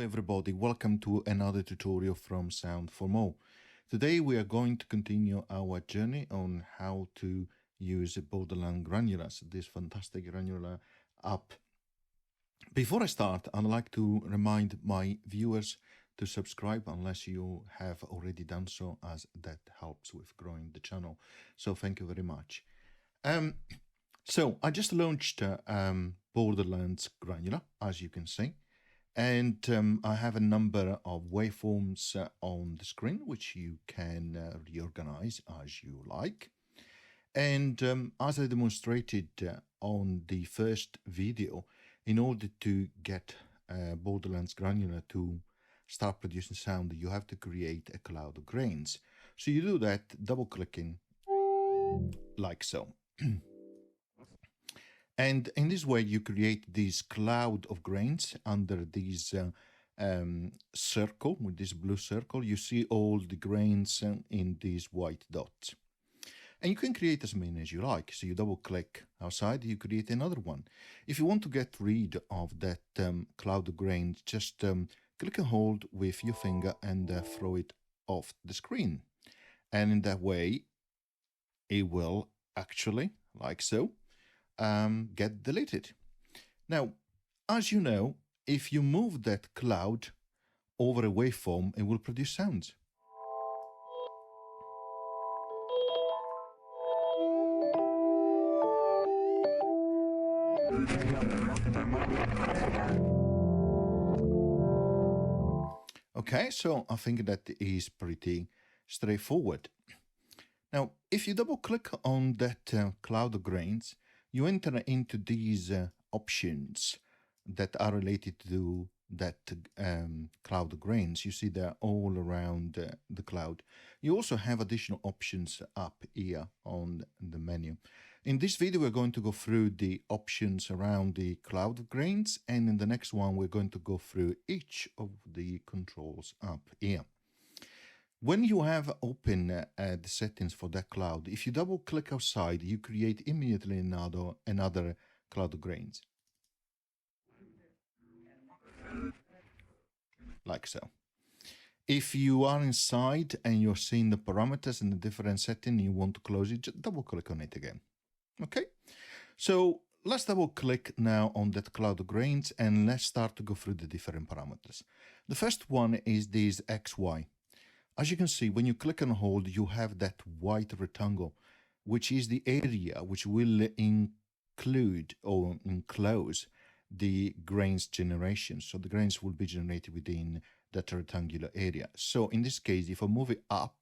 everybody, welcome to another tutorial from Sound for More. Today we are going to continue our journey on how to use Borderlands Granular, this fantastic granular app. Before I start, I'd like to remind my viewers to subscribe unless you have already done so, as that helps with growing the channel. So thank you very much. So I just launched Borderlands Granular, as you can see. And I have a number of waveforms on the screen, which you can reorganize as you like. And as I demonstrated on the first video, in order to get Borderlands Granular to start producing sound, you have to create a cloud of grains. So you do that double-clicking like so. And in this way, you create this cloud of grains under this circle, with this blue circle. You see all the grains in these white dots. And you can create as many as you like. So you double click outside, you create another one. If you want to get rid of that cloud of grains, just click and hold with your finger and throw it off the screen. And in that way, it will actually, like so, get deleted. Now, as you know, if you move that cloud over a waveform, it will produce sounds. Okay, so I think that is pretty straightforward. Now, if you double click on that cloud of grains, you enter into these options that are related to that cloud of grains. You see they're all around the cloud. You also have additional options up here on the menu. In this video, we're going to go through the options around the cloud of grains, and in the next one, we're going to go through each of the controls up here. When you have open the settings for that cloud, if you double click outside, you create immediately another cloud of grains. Like so. If you are inside and you're seeing the parameters and the different setting, you want to close it, just double click on it again. Okay, so let's double click now on that cloud of grains and let's start to go through the different parameters. The first one is this XY. As you can see, when you click and hold, you have that white rectangle, which is the area which will include or enclose the grains generation. So the grains will be generated within that rectangular area. So in this case, if I move it up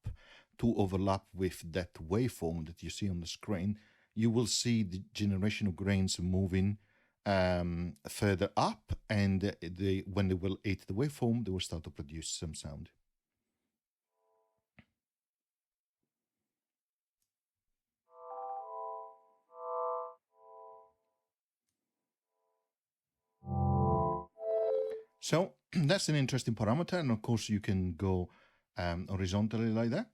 to overlap with that waveform that you see on the screen, you will see the generation of grains moving further up, and when they will hit the waveform, they will start to produce some sound. So that's an interesting parameter, and of course you can go horizontally like that.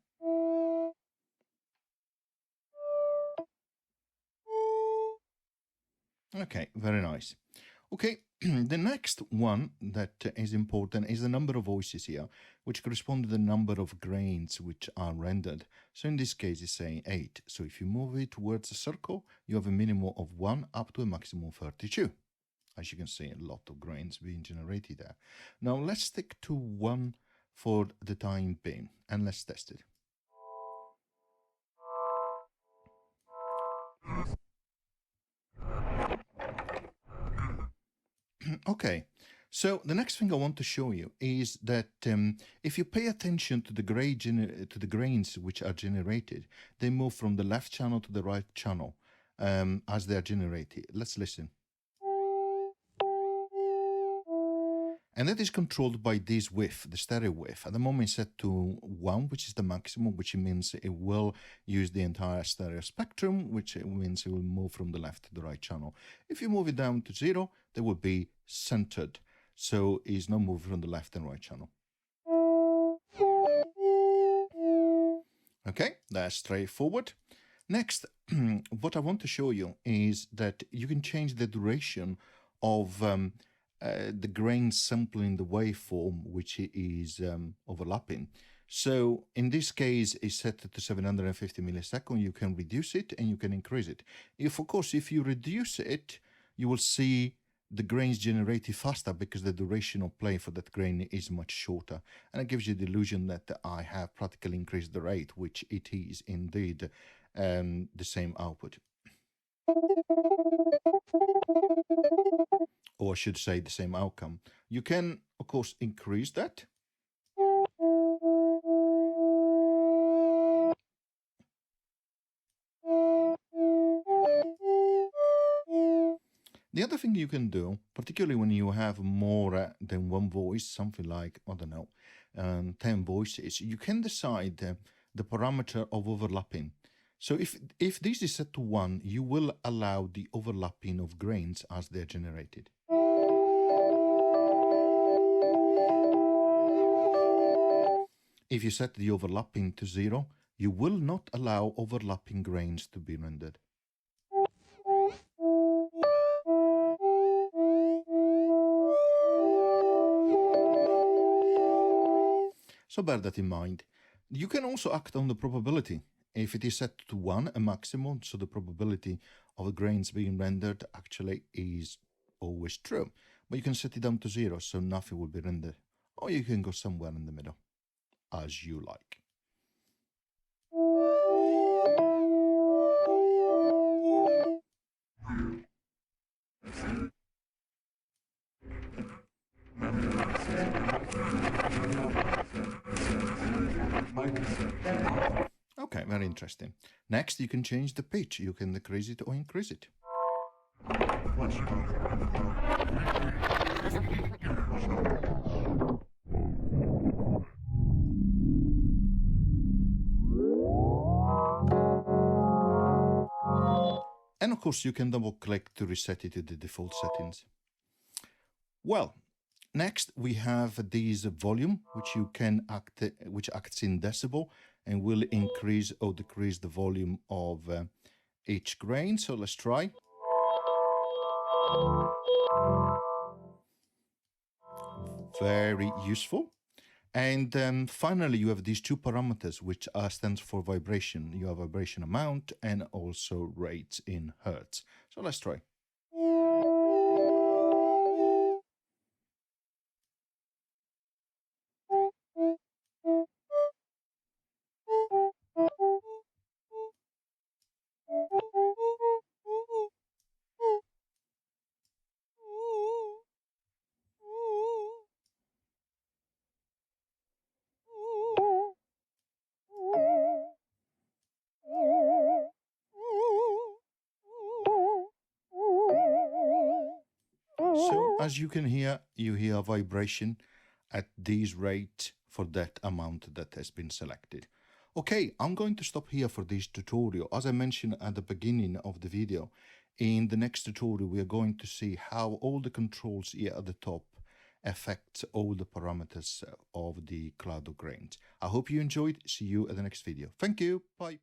Okay, very nice. Okay, the next one that is important is the number of voices here, which correspond to the number of grains which are rendered. So in this case, it's saying 8. So if you move it towards a circle, you have a minimum of 1 up to a maximum of 32. As you can see, a lot of grains being generated there. Now let's stick to 1 for the time being, and let's test it. Okay, so the next thing I want to show you is that if you pay attention to the grains which are generated, they move from the left channel to the right channel as they are generated. Let's listen. And that is controlled by this width, the stereo width. At the moment it's set to 1, which is the maximum, which means it will use the entire stereo spectrum, which means it will move from the left to the right channel. If you move it down to 0, they will be centered. So it's not moving from the left and right channel. Okay, that's straightforward. Next, what I want to show you is that you can change the duration of the grain sampling the waveform, which is overlapping. So in this case, it's set to 750 milliseconds. You can reduce it and you can increase it. Of course, if you reduce it, you will see the grains generated faster because the duration of play for that grain is much shorter. And it gives you the illusion that I have practically increased the rate, which it is indeed the same output. Or I should say the same outcome. You can, of course, increase that. The other thing you can do, particularly when you have more than one voice, something like, I don't know, 10 voices, you can decide the parameter of overlapping. So if this is set to 1, you will allow the overlapping of grains as they're generated. If you set the overlapping to 0, you will not allow overlapping grains to be rendered. So bear that in mind. You can also act on the probability. If it is set to 1, a maximum, so the probability of the grains being rendered actually is always true. But you can set it down to 0, so nothing will be rendered. Or you can go somewhere in the middle, as you like. Okay, very interesting. Next, you can change the pitch. You can decrease it or increase it. And of course, you can double click to reset it to the default settings. Well, next we have this volume, which acts in decibel and will increase or decrease the volume of each grain. So let's try. Very useful. And finally, you have these two parameters, which stands for vibration. You have vibration amount and also rates in hertz. So let's try. So as you can hear, you hear a vibration at this rate for that amount that has been selected. Okay, I'm going to stop here for this tutorial. As I mentioned at the beginning of the video, in the next tutorial, we are going to see how all the controls here at the top affect all the parameters of the cloud of grains. I hope you enjoyed. See you at the next video. Thank you. Bye.